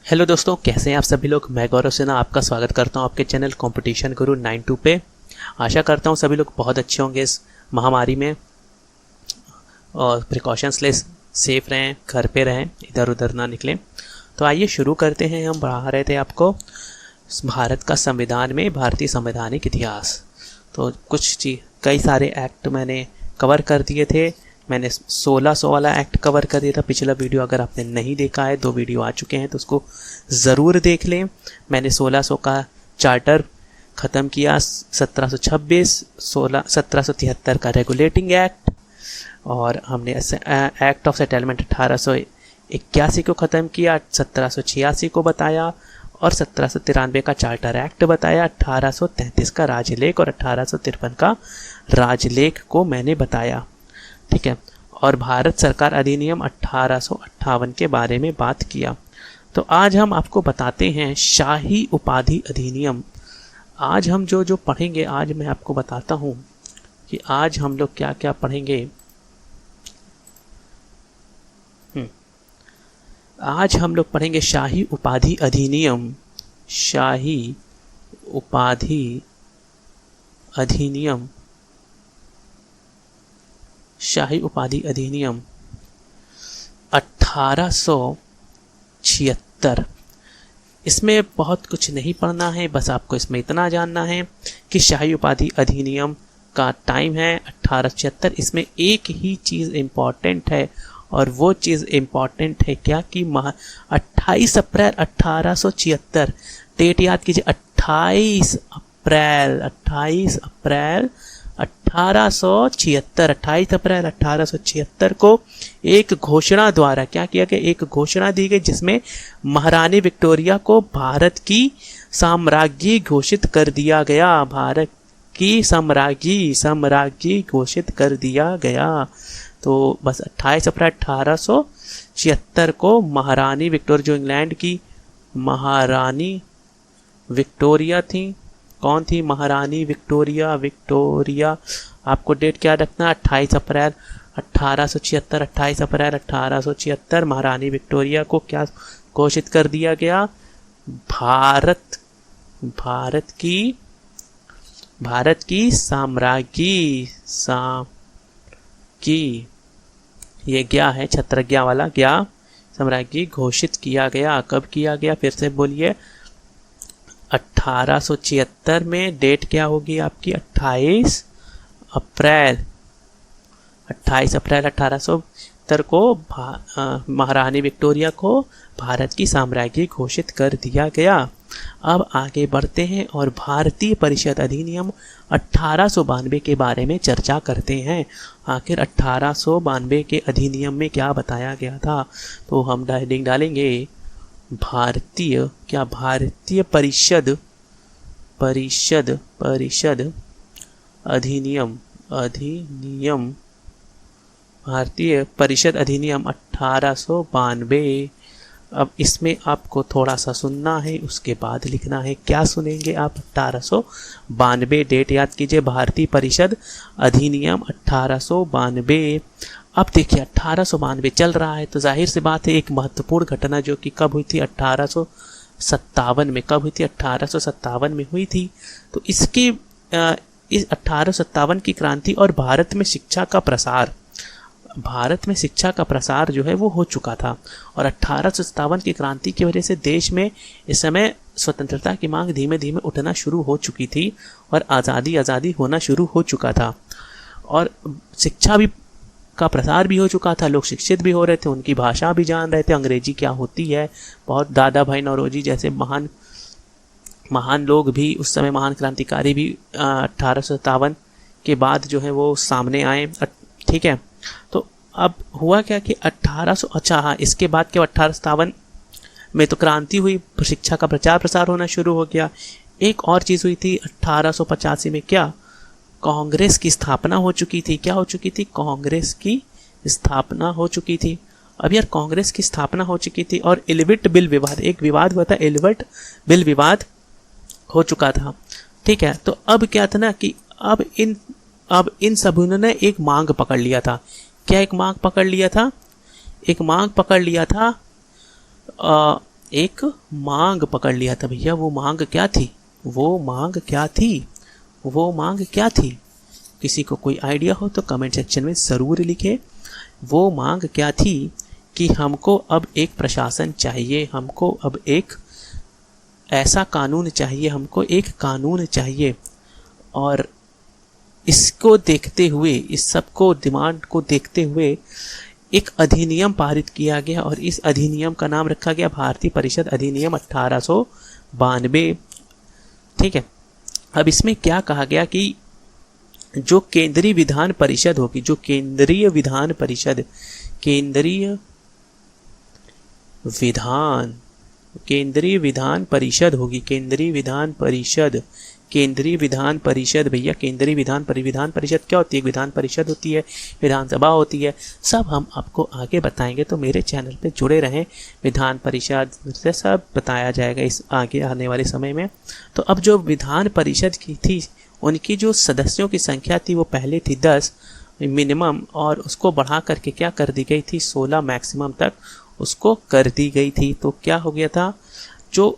Hello दोस्तों, कैसे हैं आप सभी लोग। मैं गौरव सिन्हा आपका स्वागत करता हूं आपके चैनल कंपटीशन गुरु 92 पे। आशा करता हूं सभी लोग बहुत अच्छे होंगे इस महामारी में और प्रिकॉशंस ले सेफ रहें, घर पे रहें, इधर उधर ना निकलें। तो आइए शुरू करते हैं। हम पढ़ा रहे थे आपको भारत का संविधान में भारतीय संवैधानिक इतिहास। तो कई सारे एक्ट मैंने कवर कर दिए थे। मैंने 1600 वाला एक्ट कवर कर दिया था पिछला वीडियो। अगर आपने नहीं देखा है, 2 वीडियो आ चुके हैं, तो उसको ज़रूर देख लें। मैंने 1600 का चार्टर ख़त्म किया, 1726, 1773 का रेगुलेटिंग एक्ट, और हमने एक्ट ऑफ सेटलमेंट 1881 को ख़त्म किया, 1786 को बताया, और 1793 का चार्टर एक्ट बताया, 1833 का राजलेख और 1853 का राजलेख को मैंने बताया। ठीक है। और भारत सरकार अधिनियम 1858 के बारे में बात किया। तो आज हम आपको बताते हैं शाही उपाधि अधिनियम। आज हम जो पढ़ेंगे, आज मैं आपको बताता हूं कि आज हम लोग क्या क्या पढ़ेंगे। आज हम लोग पढ़ेंगे शाही उपाधि अधिनियम। शाही उपाधि अधिनियम, शाही उपाधि अधिनियम 1876। इसमें बहुत कुछ नहीं पढ़ना है, बस आपको इसमें इतना जानना है कि शाही उपाधि अधिनियम का टाइम है 1876। इसमें एक ही चीज़ इम्पॉर्टेंट है, और वो चीज़ इम्पॉर्टेंट है क्या कि 28 अप्रैल 1876, डेट याद कीजिए, 28 अप्रैल 1876, 28 अप्रैल 1876 को एक घोषणा द्वारा क्या किया गया, एक घोषणा दी गई जिसमें महारानी विक्टोरिया को भारत की साम्राज्ञी घोषित कर दिया गया। भारत की साम्राज्ञी घोषित कर दिया गया। तो बस 28 अप्रैल 1876 को महारानी विक्टोरिया, जो इंग्लैंड की महारानी विक्टोरिया थी, कौन थी? महारानी विक्टोरिया। आपको डेट क्या रखना है? 28 अप्रैल 1876। 28 अप्रैल 1876 महारानी विक्टोरिया को क्या घोषित कर दिया गया? भारत की साम्राज्ञी ये क्या है? छत्रज्ञा वाला क्या? साम्राज्ञी घोषित किया गया। कब किया गया? फिर से बोलिए। 1876 में। डेट क्या होगी आपकी? 28 अप्रैल 1876 को महारानी विक्टोरिया को भारत की साम्राज्ञी घोषित कर दिया गया। अब आगे बढ़ते हैं और भारतीय परिषद अधिनियम 1892 के बारे में चर्चा करते हैं। आखिर 1892 के अधिनियम में क्या बताया गया था, तो हम हेडिंग डालेंगे भारतीय परिषद अधिनियम। भारतीय परिषद अधिनियम 1892। अब इसमें आपको थोड़ा सा सुनना है, उसके बाद लिखना है। क्या सुनेंगे आप? 1892 डेट याद कीजिए, भारतीय परिषद अधिनियम 1892। अब देखिए 1892 चल रहा है, तो जाहिर सी बात है एक महत्वपूर्ण घटना जो कि कब हुई थी? 1857 में। कब हुई थी? 1857 में हुई थी। तो इस 1857 की क्रांति और भारत में शिक्षा का प्रसार जो है वो हो चुका था। और 1857 की क्रांति की वजह से देश में इस समय स्वतंत्रता की मांग धीमे धीमे उठना शुरू हो चुकी थी और आज़ादी होना शुरू हो चुका था, और शिक्षा भी का प्रसार भी हो चुका था। लोग शिक्षित भी हो रहे थे, उनकी भाषा भी जान रहे थे, अंग्रेजी क्या होती है। बहुत दादा भाई नौरोजी जैसे महान लोग भी उस समय, महान क्रांतिकारी भी 1857 के बाद जो है वो सामने आए। ठीक है। तो अब हुआ क्या कि 1800 इसके बाद के 1857 में तो क्रांति हुई, शिक्षा का प्रचार प्रसार होना शुरू हो गया। एक और चीज़ हुई थी 1885 में। क्या? कांग्रेस की स्थापना हो चुकी थी। क्या हो चुकी थी? कांग्रेस की स्थापना हो चुकी थी। अब यार कांग्रेस की स्थापना हो चुकी थी और एलिवेट बिल विवाद, एक विवाद हुआ था, एलिवेट बिल विवाद हो चुका था। ठीक है। तो अब क्या था ना कि अब इन सभी ने एक मांग पकड़ लिया था। क्या एक मांग पकड़ लिया था? एक मांग पकड़ लिया था एक मांग पकड़ लिया था भैया। वो मांग क्या थी? वो मांग क्या थी? वो मांग क्या थी? किसी को कोई आइडिया हो तो कमेंट सेक्शन में ज़रूर लिखे। वो मांग क्या थी कि हमको अब एक प्रशासन चाहिए, हमको अब एक ऐसा कानून चाहिए, हमको एक कानून चाहिए। और इसको देखते हुए, इस सब को डिमांड को देखते हुए एक अधिनियम पारित किया गया और इस अधिनियम का नाम रखा गया भारतीय परिषद अधिनियम 1892। ठीक है। अब इसमें क्या कहा गया कि जो केंद्रीय विधान परिषद होगी, जो केंद्रीय विधान परिषद, केंद्रीय विधान परिषद होगी, केंद्रीय विधान परिषद, केंद्रीय विधान परिषद भैया, केंद्रीय विधान परिषद क्या होती है? विधान परिषद होती है, विधानसभा होती है, सब हम आपको आगे बताएंगे। तो मेरे चैनल पे जुड़े रहें, विधान परिषद से सब बताया जाएगा इस आगे आने वाले समय में। तो अब जो विधान परिषद की थी, उनकी जो सदस्यों की संख्या थी वो पहले थी 10 मिनिमम, और उसको बढ़ा करके क्या कर दी गई थी? 16 मैक्सिमम तक उसको कर दी गई थी। तो क्या हो गया था? जो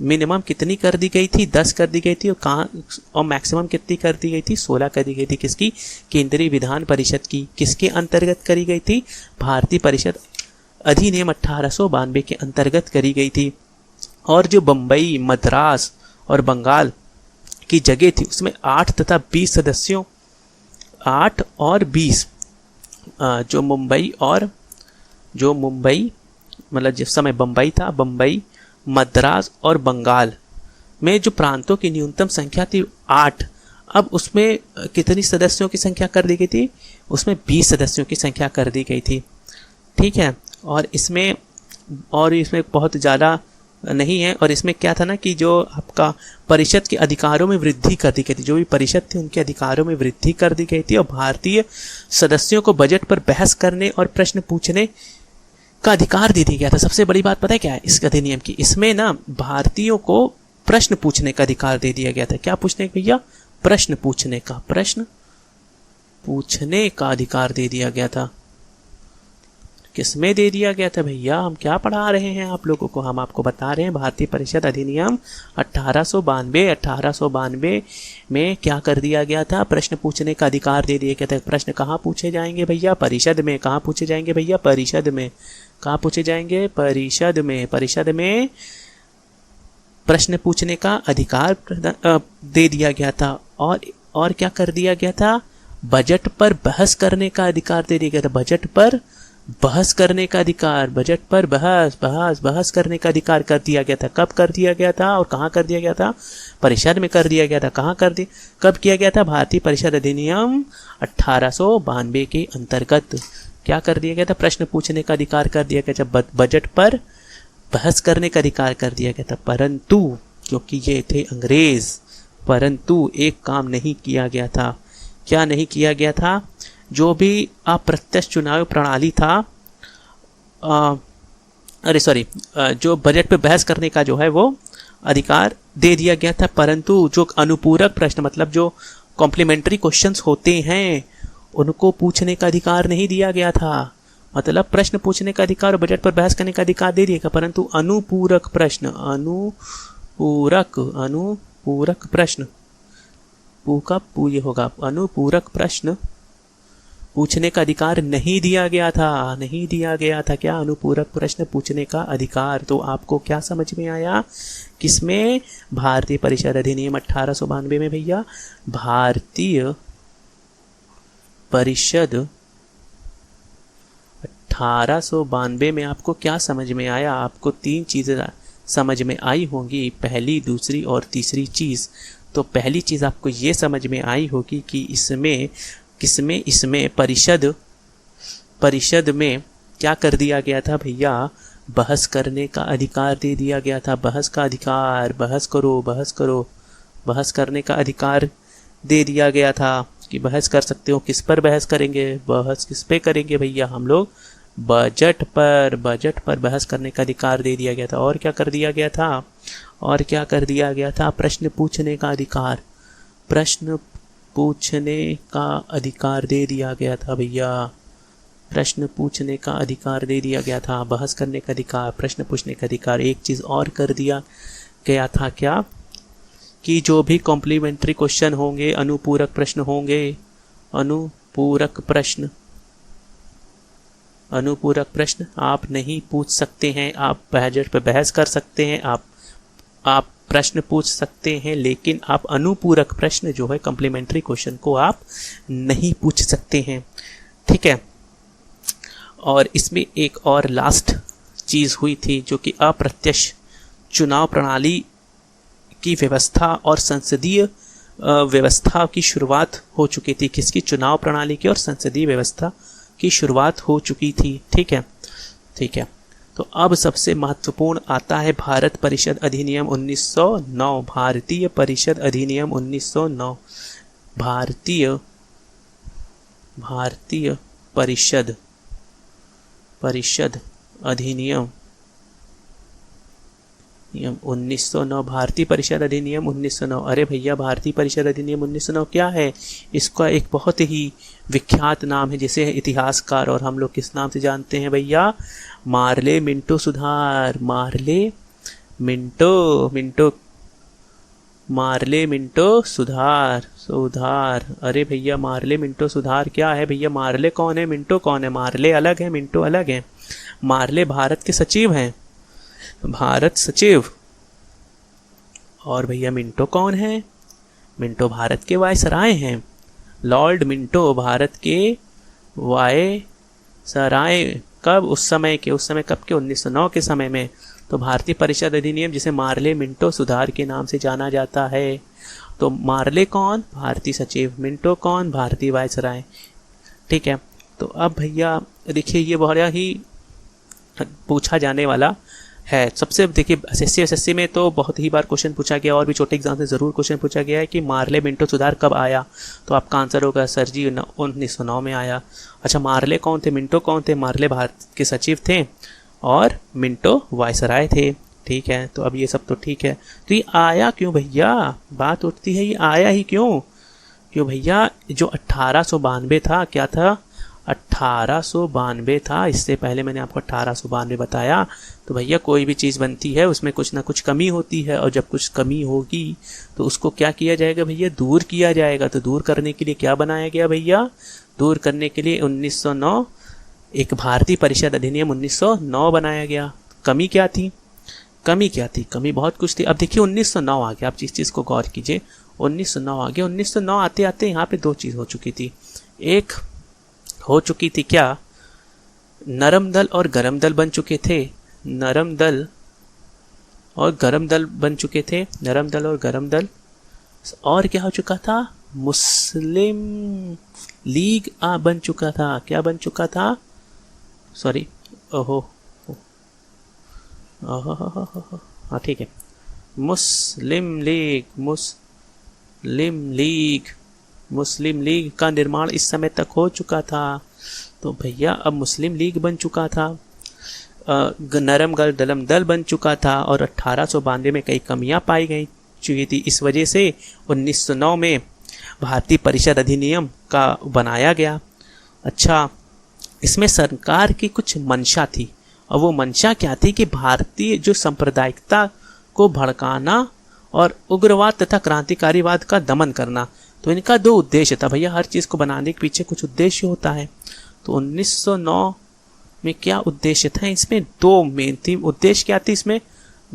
मिनिमम कितनी कर दी गई थी? 10 कर दी गई थी, और मैक्सिमम कितनी कर दी गई थी? 16 कर दी गई थी। किसकी? केंद्रीय विधान परिषद की। किसके अंतर्गत करी गई थी? भारतीय परिषद अधिनियम 1892 के अंतर्गत करी गई थी। और जो बम्बई, मद्रास और बंगाल की जगह थी, उसमें 8 तथा 20 सदस्यों, 8 और 20, जो मुंबई मतलब जिस समय बम्बई था, बम्बई, मद्रास और बंगाल में जो प्रांतों की न्यूनतम संख्या थी 8। अब उसमें कितनी सदस्यों की संख्या कर दी गई थी? उसमें 20 सदस्यों की संख्या कर दी गई थी। ठीक है। और इसमें बहुत ज़्यादा नहीं है। और इसमें क्या था ना कि जो आपका परिषद के अधिकारों में वृद्धि कर दी गई थी, जो भी परिषद थी उनके अधिकारों में वृद्धि कर दी गई थी। और भारतीय सदस्यों को बजट पर बहस करने और प्रश्न पूछने का अधिकार दे दिया गया था। सबसे बड़ी बात पता है क्या है इस अधिनियम की? इसमें ना भारतीयों को प्रश्न पूछने का अधिकार दे दिया गया था। क्या पूछने का भैया? प्रश्न पूछने का अधिकार दे दिया गया था। किसमें दे दिया गया था भैया? हम क्या पढ़ा रहे हैं आप लोगों को? हम आपको बता रहे हैं भारतीय परिषद अधिनियम 1892 में क्या कर दिया गया था? प्रश्न पूछने का अधिकार दे दिया गया था। प्रश्न कहाँ पूछे जाएंगे भैया? परिषद में। कहाँ पूछे जाएंगे भैया? परिषद में। कहाँ पूछे जाएंगे? परिषद में। परिषद में प्रश्न पूछने का अधिकार दे दिया गया था। और क्या कर दिया गया था? बजट पर बहस करने का अधिकार दे दिया गया था। बजट पर बहस करने का अधिकार, बजट पर बहस करने का अधिकार कर दिया गया था। कब कर दिया गया था और कहाँ कर दिया गया था? परिषद में कर दिया गया था। कब किया गया था? भारतीय परिषद अधिनियम 1892 के अंतर्गत क्या कर दिया गया था? प्रश्न पूछने का अधिकार कर दिया गया था। बजट पर बहस करने का अधिकार कर दिया गया था। परंतु क्योंकि ये थे अंग्रेज, परंतु एक काम नहीं किया गया था। क्या नहीं किया गया था? जो भी अप्रत्यक्ष चुनाव प्रणाली था, जो बजट पे बहस करने का जो है वो अधिकार दे दिया गया था, परंतु जो अनुपूरक प्रश्न मतलब जो कॉम्प्लीमेंट्री क्वेश्चंस होते हैं उनको पूछने का अधिकार नहीं दिया गया था। मतलब प्रश्न पूछने का अधिकार और बजट पर बहस करने का अधिकार दे दिया, परंतु अनुपूरक प्रश्न ये होगा, अनुपूरक प्रश्न पूछने का अधिकार नहीं दिया गया था। क्या? अनुपूरक प्रश्न पूछने का अधिकार। तो आपको क्या समझ में आया? किसमें? भारतीय परिषद अधिनियम 1892 में भैया। भारतीय परिषद 1892 में आपको क्या समझ में आया? आपको 3 चीज़ें समझ में आई होंगी, पहली, दूसरी और तीसरी चीज़। तो पहली चीज़ आपको ये समझ में आई होगी कि इसमें परिषद में क्या कर दिया गया था भैया? बहस करने का अधिकार दे दिया गया था। बहस का अधिकार, बहस बहस करने का अधिकार दे दिया गया था कि बहस कर सकते हो। किस पर बहस करेंगे? बहस किस पे करेंगे भैया? हम लोग बजट पर बहस करने का अधिकार दे दिया गया था। और क्या कर दिया गया था? प्रश्न पूछने का अधिकार दे दिया गया था भैया। प्रश्न पूछने का अधिकार दे दिया गया था, बहस करने का अधिकार, प्रश्न पूछने का अधिकार। एक चीज़ और कर दिया गया था, क्या कि जो भी कॉम्प्लीमेंट्री क्वेश्चन होंगे, अनुपूरक प्रश्न होंगे, अनुपूरक प्रश्न आप नहीं पूछ सकते हैं। आप बजट पर बहस कर सकते हैं, आप प्रश्न पूछ सकते हैं, लेकिन आप अनुपूरक प्रश्न जो है कॉम्प्लीमेंट्री क्वेश्चन को आप नहीं पूछ सकते हैं। ठीक है। और इसमें एक और लास्ट चीज़ हुई थी जो कि अप्रत्यक्ष चुनाव प्रणाली की व्यवस्था और संसदीय व्यवस्था की शुरुआत हो चुकी थी। किसकी? चुनाव प्रणाली की और संसदीय व्यवस्था की शुरुआत हो चुकी थी। ठीक है, ठीक है। तो अब सबसे महत्वपूर्ण आता है भारत परिषद अधिनियम 1909। भारतीय परिषद अधिनियम 1909। भारतीय परिषद अधिनियम 1909। भारतीय परिषद अधिनियम 1909। अरे भैया, भारतीय परिषद अधिनियम 1909 क्या है? इसका एक बहुत ही विख्यात नाम है, जिसे इतिहासकार और हम लोग किस नाम से जानते हैं भैया? मार्ले मिंटो सुधार। मार्ले मिंटो सुधार। अरे भैया, मार्ले मिंटो सुधार क्या है भैया? मार्ले कौन है, मिंटो कौन है? मार्ले अलग है, मिंटो अलग है। मार्ले भारत के सचिव हैं, भारत सचिव। और भैया मिंटो कौन है? मिंटो भारत के वायसराय हैं। लॉर्ड मिंटो भारत के वायसराय। कब? उस समय कब के? 1909 के समय में। तो भारतीय परिषद अधिनियम, जिसे मार्ले मिंटो सुधार के नाम से जाना जाता है। तो मार्ले कौन? भारतीय सचिव। मिंटो कौन? भारतीय वायसराय। ठीक है। तो अब भैया देखिए, ये बहुत ही पूछा जाने वाला है। सबसे देखिए, एसएससी में तो बहुत ही बार क्वेश्चन पूछा गया, और भी छोटे एग्जाम से ज़रूर क्वेश्चन पूछा गया है कि मार्ले मिंटो सुधार कब आया। तो आपका आंसर होगा सर जी 1909 में आया। अच्छा, मार्ले कौन थे, मिंटो कौन थे? मार्ले भारत के सचिव थे और मिंटो वायसराय थे। ठीक है। तो अब ये सब तो ठीक है। तो ये आया क्यों भैया? बात उठती है, ये आया ही क्यों भैया? जो 1892 था, क्या था? 1892 था। इससे पहले मैंने आपको 1892 बताया। तो भैया, कोई भी चीज़ बनती है उसमें कुछ ना कुछ कमी होती है, और जब कुछ कमी होगी तो उसको क्या किया जाएगा भैया? दूर किया जाएगा। तो दूर करने के लिए क्या बनाया गया भैया? दूर करने के लिए 1909 एक भारतीय परिषद अधिनियम 1909 बनाया गया। कमी क्या थी? कमी बहुत कुछ थी। अब देखिए 1909 आ गया, आप जिस चीज़ को गौर कीजिए, 1909 आ गया। 1909 आते आते यहाँ पे दो चीज़ हो चुकी थी। एक हो चुकी थी क्या? नरम दल और गरम दल बन चुके थे। नरम दल और गरम दल बन चुके थे। नरम दल और गरम दल। और क्या हो चुका था? मुस्लिम लीग बन चुका था। क्या बन चुका था? सॉरी, ओहो, हाँ ठीक है, मुस्लिम लीग का निर्माण इस समय तक हो चुका था। तो भैया अब मुस्लिम लीग बन चुका था, नरम गरम दल बन चुका था, और 1892 में कई कमियां पाई गई चुकी थी। इस वजह से 1909 में भारतीय परिषद अधिनियम का बनाया गया। अच्छा, इसमें सरकार की कुछ मंशा थी, और वो मंशा क्या थी कि भारतीय जो सांप्रदायिकता को भड़काना और उग्रवाद तथा क्रांतिकारीवाद का दमन करना। तो इनका दो उद्देश्य था भैया। हर चीज़ को बनाने के पीछे कुछ उद्देश्य होता है। तो 1909 में क्या उद्देश्य था? इसमें दो मेन थी। उद्देश्य क्या थी इसमें?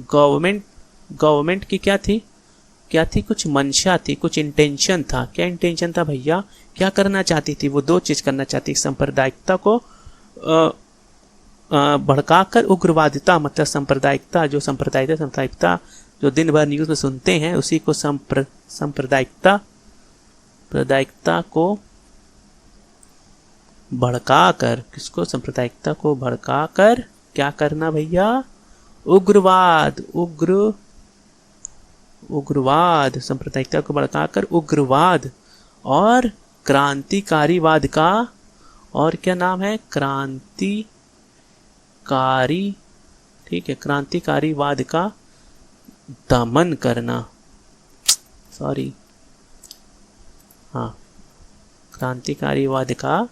गवर्नमेंट की क्या थी? कुछ मंशा थी, कुछ इंटेंशन था। क्या इंटेंशन था भैया? क्या करना चाहती थी? वो दो चीज़ करना चाहती। सांप्रदायिकता को भड़काकर उग्रवादिता, मतलब सांप्रदायिकता जो दिन भर न्यूज़ में सुनते हैं, उसी को सांप्रदायिकता को भड़काकर, किसको? सांप्रदायिकता को भड़काकर क्या करना भैया? उग्रवाद, सांप्रदायिकता को भड़काकर उग्रवाद और क्रांतिकारीवाद का, और क्या नाम है? ठीक है, क्रांतिकारीवाद का दमन करना। क्रांतिकारीवाद का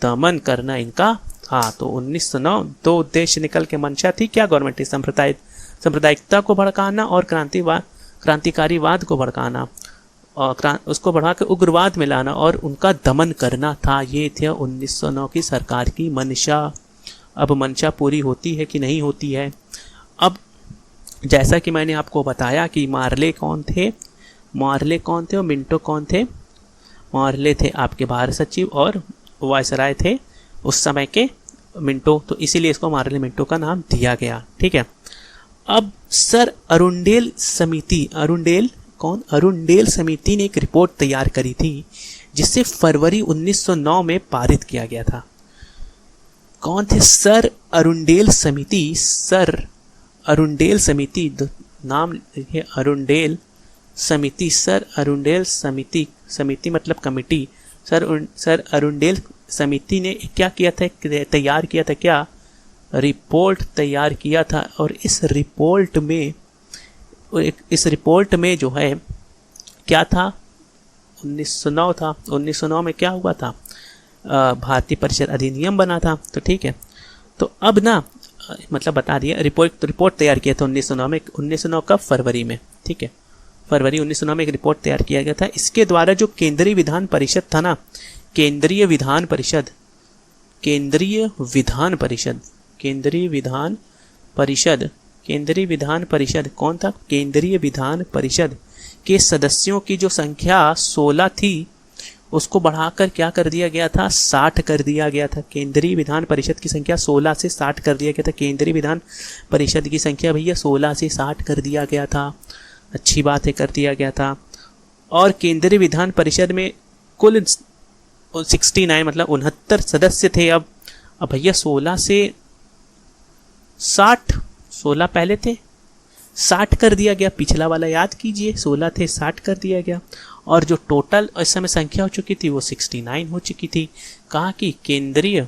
दमन करना इनका था। तो 1909 दो उद्देश्य निकल के मंशा थी क्या? गवर्नमेंट सांप्रदायिकता को भड़काना और क्रांतिकारीवाद को भड़काना और उसको बढ़ा के उग्रवाद में लाना और उनका दमन करना था। ये थे 1909 की सरकार की मंशा। अब मंशा पूरी होती है कि नहीं होती है? अब जैसा कि मैंने आपको बताया कि मार्ले कौन थे और मिंटो कौन थे? मार्ले थे आपके भारत सचिव और वायसराय थे उस समय के मिंटो, तो इसीलिए इसको मार्ले मिंटो का नाम दिया गया। ठीक है। अब सर अरुंडेल समिति ने एक रिपोर्ट तैयार करी थी जिसे फरवरी 1909 में पारित किया गया था। कौन थे? सर अरुंडेल समिति, नाम लिखिए, अरुंडेल समिति। सर अरुंडेल समिति मतलब कमिटी। सर अरुंडेल समिति ने क्या किया था? तैयार किया था क्या? रिपोर्ट तैयार किया था। और इस रिपोर्ट में जो है क्या था? 1909 था। 1909 में क्या हुआ था? भारतीय परिषद अधिनियम बना था। तो ठीक है, तो अब ना मतलब बता दिया, रिपोर्ट तैयार किया था 1909 में। 1909 का फरवरी में, ठीक है, फरवरी 1909 में एक रिपोर्ट तैयार किया गया था। इसके द्वारा जो केंद्रीय विधान परिषद था ना, केंद्रीय विधान परिषद कौन था? केंद्रीय विधान परिषद के सदस्यों की जो संख्या 16 थी उसको बढ़ाकर क्या कर दिया गया था? 60 कर दिया गया था। केंद्रीय विधान परिषद की संख्या 16 से 60 कर दिया गया था। केंद्रीय विधान परिषद की संख्या भैया 16 से 60 कर दिया गया था। अच्छी बात है, कर दिया गया था। और केंद्रीय विधान परिषद में कुल 69 मतलब 69 सदस्य थे। अब भैया 16 से 60, 16 पहले थे, 60 कर दिया गया। पिछला वाला याद कीजिए, 16 थे, 60 कर दिया गया। और जो टोटल इस समय संख्या हो चुकी थी वो 69 हो चुकी थी। कहा कि केंद्रीय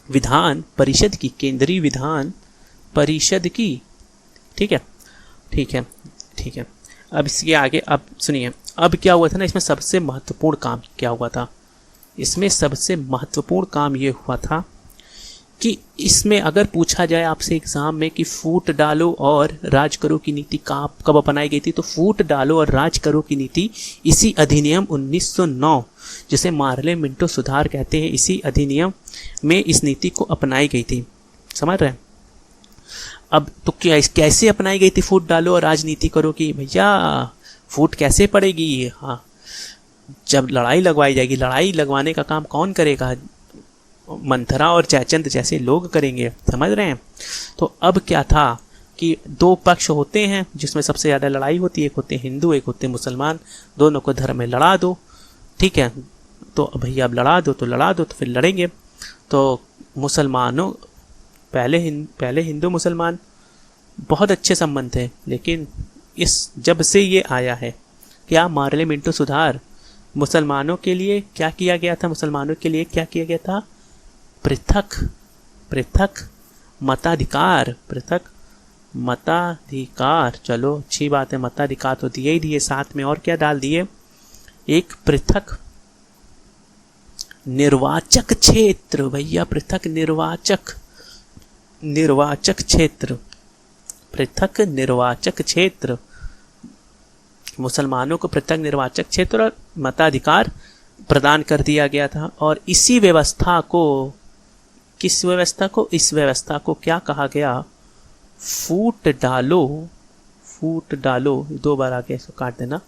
विधान परिषद की, ठीक है। अब इसके आगे अब सुनिए, अब क्या हुआ था ना, इसमें सबसे महत्वपूर्ण काम क्या हुआ था? इसमें सबसे महत्वपूर्ण काम ये हुआ था कि इसमें अगर पूछा जाए आपसे एग्जाम में कि फूट डालो और राज करो की नीति कब अपनाई गई थी, तो फूट डालो और राज करो की नीति इसी अधिनियम 1909 जिसे मार्ले मिंटो सुधार कहते हैं, इसी अधिनियम में इस नीति को अपनाई गई थी। समझ रहे हैं? अब तो क्या कैसे अपनाई गई थी फूट डालो और राजनीति करो की? भैया फूट कैसे पड़ेगी? हाँ, जब लड़ाई लगवाई जाएगी, लड़ाई लगवाने का काम कौन करेगा? मंथरा और जयचंद जैसे लोग करेंगे। समझ रहे हैं? तो अब क्या था कि दो पक्ष होते हैं जिसमें सबसे ज़्यादा लड़ाई होती है, एक होते हिंदू, एक होते मुसलमान, दोनों को धर्म में लड़ा दो। ठीक है, तो भैया अब लड़ा दो तो फिर लड़ेंगे। तो मुसलमानों पहले हिंदू मुसलमान बहुत अच्छे संबंध थे, लेकिन जब से ये आया है क्या मार्ले मिंटो सुधार, मुसलमानों के लिए क्या किया गया था? मुसलमानों के लिए क्या किया गया था? पृथक मताधिकार। चलो अच्छी बात है, मताधिकार तो दिए ही दिए, साथ में और क्या डाल दिए? एक पृथक निर्वाचक क्षेत्र। भैया पृथक निर्वाचक क्षेत्र, मुसलमानों को पृथक निर्वाचक क्षेत्र और मताधिकार प्रदान कर दिया गया था। और इसी व्यवस्था को, किस व्यवस्था को? इस व्यवस्था को क्या कहा गया? फूट डालो। 2 बार आगे इसको काट देना,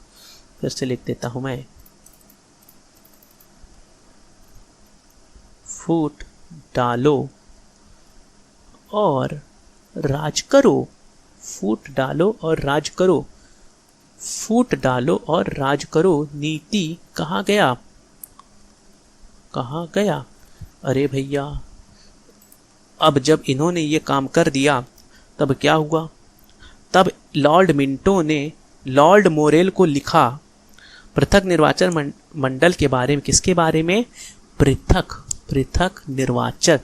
फिर से लिख देता हूं मैं। फूट डालो और राज करो। फूट डालो और राज करो नीति कहाँ गया? अरे भैया अब जब इन्होंने ये काम कर दिया तब क्या हुआ? तब लॉर्ड मिंटो ने लॉर्ड मोरेल को लिखा पृथक निर्वाचन मंडल के बारे में। किसके बारे में? पृथक निर्वाचक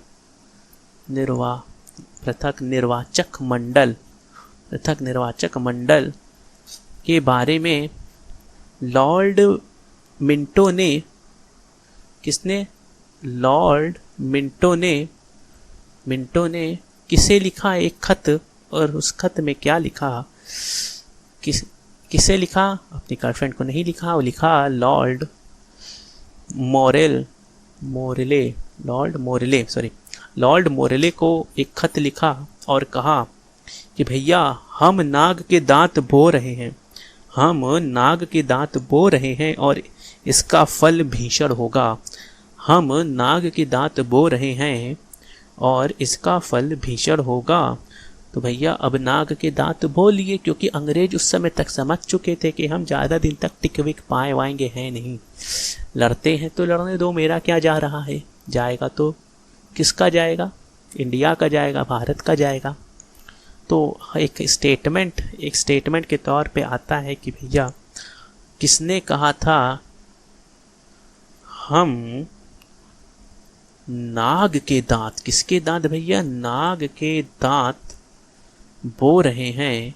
मंडल के बारे में लॉर्ड मिंटो ने किसने? लॉर्ड मिंटो ने किसे लिखा एक खत, और उस खत में क्या लिखा? किसे लिखा? अपनी गर्लफ्रेंड को नहीं लिखा, वो लिखा लॉर्ड मोरेले को एक खत लिखा और कहा कि भैया हम नाग के दांत बो रहे हैं और इसका फल भीषण होगा। हम नाग के दांत बो रहे हैं और इसका फल भीषण होगा। तो भैया अब नाग के दांत बो लिए, क्योंकि अंग्रेज उस समय तक समझ चुके थे कि हम ज़्यादा दिन तक टिक विक पाएंगे हैं नहीं। लड़ते हैं तो लड़ने दो, मेरा क्या जा रहा है। जाएगा तो किसका जाएगा? इंडिया का जाएगा, भारत का जाएगा। तो एक स्टेटमेंट के तौर पे आता है कि भैया किसने कहा था हम नाग के दांत, किसके दांत भैया? नाग के दांत बो रहे हैं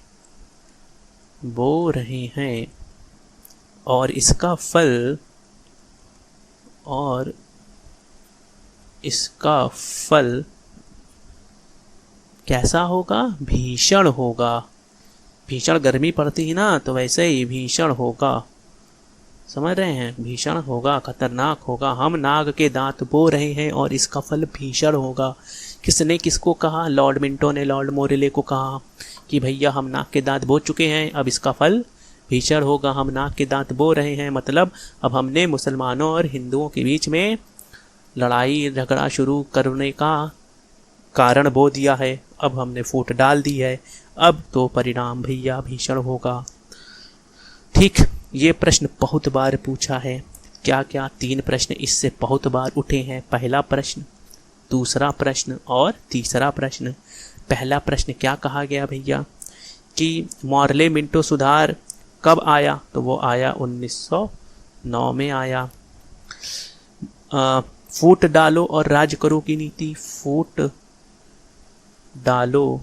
और इसका फल कैसा होगा? भीषण होगा। भीषण गर्मी पड़ती है ना, तो वैसे ही भीषण होगा, समझ रहे हैं? भीषण होगा, खतरनाक होगा। हम नाग के दांत बो रहे हैं और इसका फल भीषण होगा। किसने किसको कहा? लॉर्ड मिंटो ने लॉर्ड मोरेले को कहा कि भैया हम नाग के दांत बो चुके हैं, अब इसका फल भीषण होगा। हम नाग के दांत बो रहे हैं मतलब अब हमने मुसलमानों और हिंदुओं के बीच में लड़ाई झगड़ा शुरू करने का कारण बो दिया है। अब हमने फूट डाल दी है, अब तो परिणाम भैया भीषण होगा। ठीक, ये प्रश्न बहुत बार पूछा है। क्या क्या? 3 प्रश्न इससे बहुत बार उठे हैं। पहला प्रश्न, दूसरा प्रश्न और तीसरा प्रश्न। पहला प्रश्न क्या कहा गया भैया कि मॉर्ले मिंटो सुधार कब आया? तो वो आया 1909 में आया। फूट डालो और राज करो की नीति, फूट डालो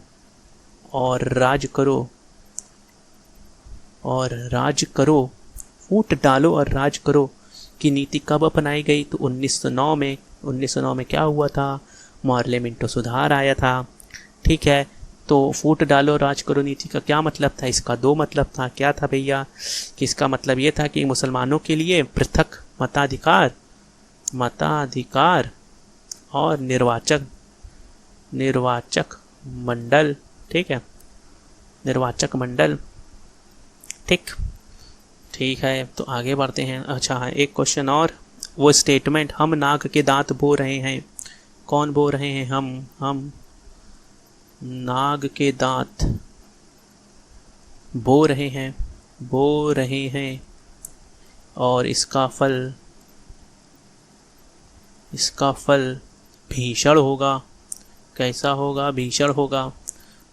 और राज करो फूट डालो और राज करो की नीति कब अपनाई गई? तो 1909 में। 1909 में क्या हुआ था? मॉर्ले मिंटो सुधार आया था। ठीक है, तो फूट डालो राज करो नीति का क्या मतलब था? इसका 2 मतलब था। क्या था भैया? कि इसका मतलब ये था कि मुसलमानों के लिए पृथक मताधिकार और निर्वाचक मंडल। ठीक है, निर्वाचक मंडल। ठीक है, तो आगे बढ़ते हैं। अच्छा है, एक क्वेश्चन और। वो स्टेटमेंट, हम नाग के दांत बो रहे हैं, कौन बो रहे हैं? हम नाग के दांत बो रहे हैं और इसका फल भीषण होगा। कैसा होगा? भीषण होगा।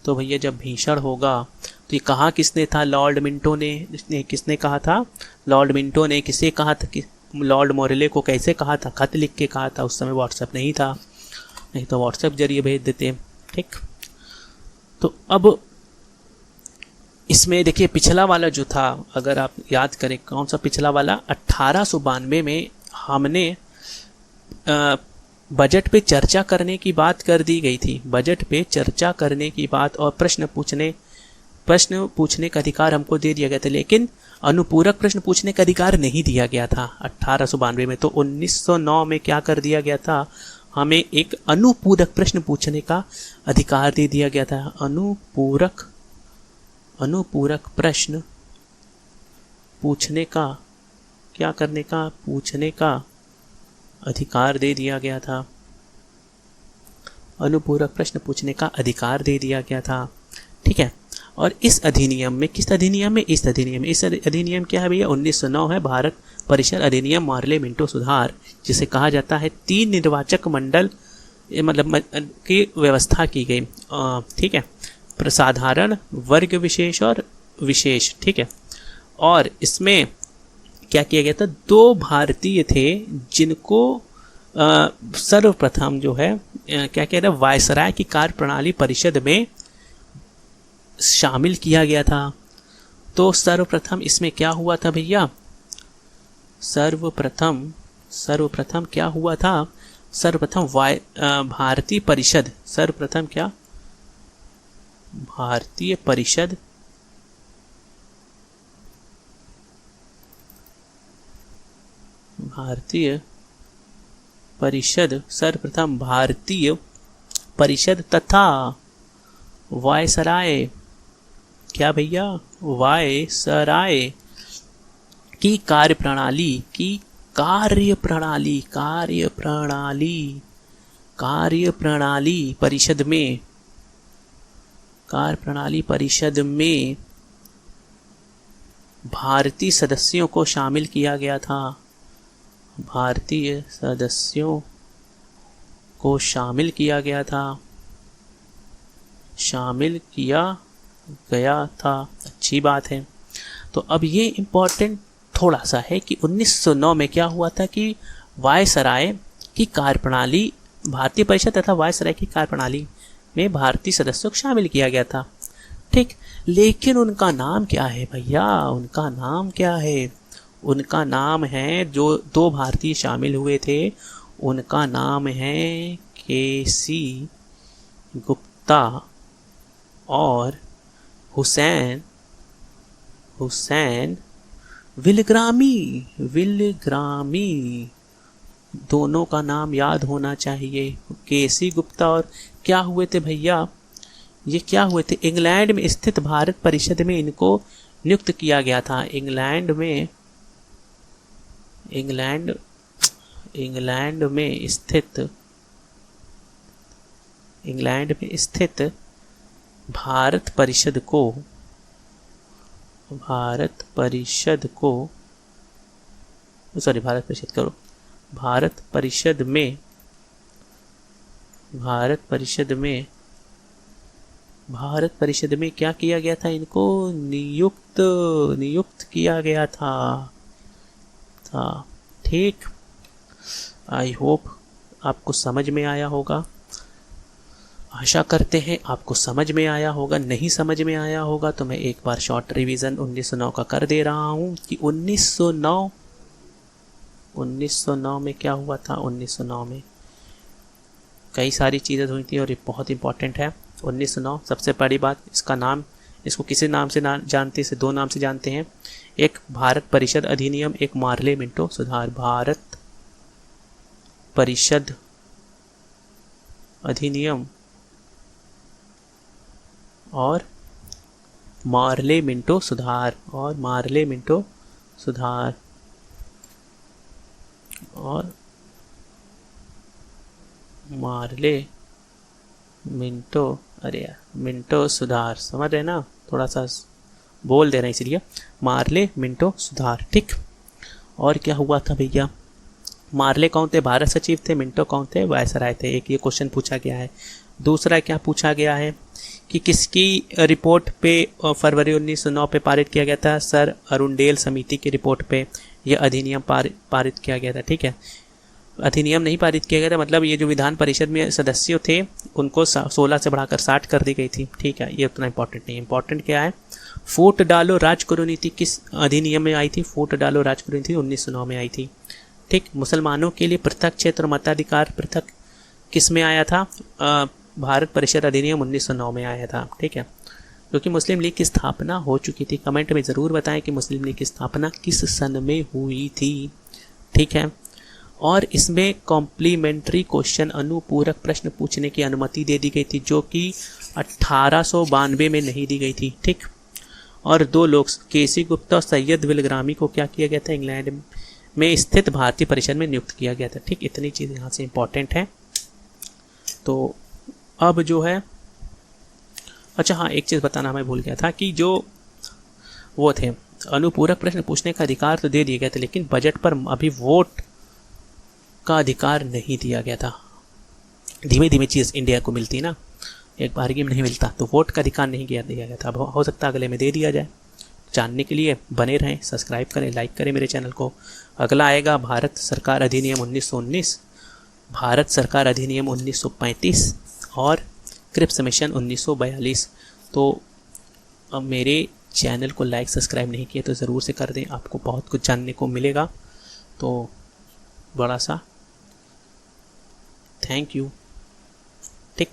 तो भैया जब भीषण होगा तो ये कहा किसने था? लॉर्ड मिंटो ने। किसने कहा था? लॉर्ड मिंटो ने। किसे कहा था? कि लॉर्ड मोरेले को कैसे कहा था? खत लिख के कहा था। उस समय व्हाट्सएप नहीं था, नहीं तो व्हाट्सएप जरिए भेज देते। ठीक, तो अब इसमें देखिए पिछला वाला जो था, अगर आप याद करें, कौन सा पिछला वाला? 1892 में हमने बजट पे चर्चा करने की बात कर दी गई थी। बजट पे चर्चा करने की बात और प्रश्न पूछने का अधिकार हमको दे दिया गया था, लेकिन अनुपूरक प्रश्न पूछने का अधिकार नहीं दिया गया था 1892 में। तो 1909 में क्या कर दिया गया था? हमें एक अनुपूरक प्रश्न पूछने का अधिकार दे दिया गया था। अनुपूरक प्रश्न पूछने का, क्या करने का? पूछने का अधिकार दे दिया गया था। अनुपूरक प्रश्न पूछने का अधिकार दे दिया गया था। ठीक है, और इस अधिनियम में, किस अधिनियम में? इस अधिनियम क्या है भैया? 1909 है, भारत परिषद अधिनियम मॉर्ले मिंटो सुधार, जिसे कहा जाता है 3 निर्वाचक मंडल मतलब की व्यवस्था की गई। ठीक है, साधारण, वर्ग विशेष और विशेष। ठीक है, और इसमें क्या किया गया था? 2 भारतीय थे जिनको सर्वप्रथम जो है क्या कहते हैं, वायसराय की कार्यप्रणाली परिषद में शामिल किया गया था। तो सर्वप्रथम इसमें क्या हुआ था भैया? सर्वप्रथम सर्वप्रथम क्या हुआ था? सर्वप्रथम भारतीय परिषद, सर्वप्रथम क्या? भारतीय परिषद सर्वप्रथम भारतीय परिषद तथा वायसराय, क्या भैया? वायसराय की कार्यप्रणाली परिषद में भारतीय सदस्यों को शामिल किया गया था। अच्छी बात है। तो अब ये इम्पोर्टेंट थोड़ा सा है कि 1909 में क्या हुआ था कि वायसराय की कार्यप्रणाली, भारतीय परिषद तथा वायसराय की कार्यप्रणाली में भारतीय सदस्यों को शामिल किया गया था। ठीक, लेकिन उनका नाम क्या है भैया? उनका नाम क्या है? उनका नाम है, जो 2 भारतीय शामिल हुए थे, उनका नाम है केसी गुप्ता और हुसैन विलग्रामी। दोनों का नाम याद होना चाहिए। केसी गुप्ता और क्या हुए थे भैया? ये क्या हुए थे? इंग्लैंड में स्थित भारत परिषद में इनको नियुक्त किया गया था। इंग्लैंड में स्थित भारत परिषद में क्या किया गया था? इनको नियुक्त किया गया था। ठीक, आई होप आपको समझ में आया होगा। आशा करते हैं आपको समझ में आया होगा। नहीं समझ में आया होगा तो मैं एक बार शॉर्ट रिवीजन 1909 का कर दे रहा हूँ कि 1909 में क्या हुआ था। 1909 में कई सारी चीज़ें हुई थी और ये बहुत इंपॉर्टेंट है। 1909 सबसे बड़ी बात, इसका नाम, इसको किसी नाम से जानते, इसे 2 नाम से जानते हैं। एक भारत परिषद अधिनियम, एक मार्ले मिंटो सुधार। भारत परिषद अधिनियम और मार्ले मिंटो सुधार, मिंटो सुधार, समझ रहे ना? थोड़ा सा बोल दे रहे हैं इसलिए, मार्ले मिंटो सुधार। ठीक, और क्या हुआ था भैया? मार्ले कौन थे? भारत सचिव थे। मिंटो कौन थे? वायसराय थे। एक ये क्वेश्चन पूछा गया है। दूसरा क्या पूछा गया है कि किसकी रिपोर्ट पे फरवरी 1909 पे पारित किया गया था? सर अरुणडेल समिति की रिपोर्ट पे यह अधिनियम पारित किया गया था। ठीक है, अधिनियम नहीं पारित किया गया था, मतलब ये जो विधान परिषद में सदस्य थे उनको 16 से बढ़ाकर 60 कर दी गई थी। ठीक है, ये उतना इंपॉर्टेंट नहीं। इंपॉर्टेंट क्या है? फूट डालो राजकुरु नीति किस अधिनियम में आई थी? फूट डालो राजकुरु नीति 1909 में आई थी। ठीक, मुसलमानों के लिए पृथक क्षेत्र मताधिकार पृथक किस में आया था? भारत परिषद अधिनियम 1909 में आया था। ठीक है, क्योंकि मुस्लिम लीग की स्थापना हो चुकी थी। कमेंट में ज़रूर बताएं कि मुस्लिम लीग की स्थापना किस सन में हुई थी। ठीक है, और इसमें कॉम्प्लीमेंट्री क्वेश्चन, अनुपूरक प्रश्न पूछने की अनुमति दे दी गई थी, जो कि 1892 में नहीं दी गई थी। ठीक, और 2 लोग केसी गुप्ता और सैयद विलग्रामी को क्या किया गया था? इंग्लैंड में स्थित भारतीय परिषद में नियुक्त किया गया था। ठीक, इतनी चीज़ यहाँ से इंपॉर्टेंट है। तो अब जो है, अच्छा हाँ, एक चीज़ बताना मैं भूल गया था कि जो वो थे अनुपूरक प्रश्न पूछने का अधिकार तो दे दिया गया था, लेकिन बजट पर अभी वोट का अधिकार नहीं दिया गया था। धीमे धीमे चीज़ इंडिया को मिलती ना, एक बार में नहीं मिलता, तो वोट का अधिकार नहीं दिया गया था। हो सकता है अगले में दे दिया जाए। जानने के लिए बने रहें, सब्सक्राइब करें, लाइक करें मेरे चैनल को। अगला आएगा भारत सरकार अधिनियम 1919, भारत सरकार अधिनियम 1935 और क्रिप्स मिशन 1942। तो अब मेरे चैनल को लाइक सब्सक्राइब नहीं किए तो ज़रूर से कर दें, आपको बहुत कुछ जानने को मिलेगा। तो बड़ा सा। Thank you. ठीक।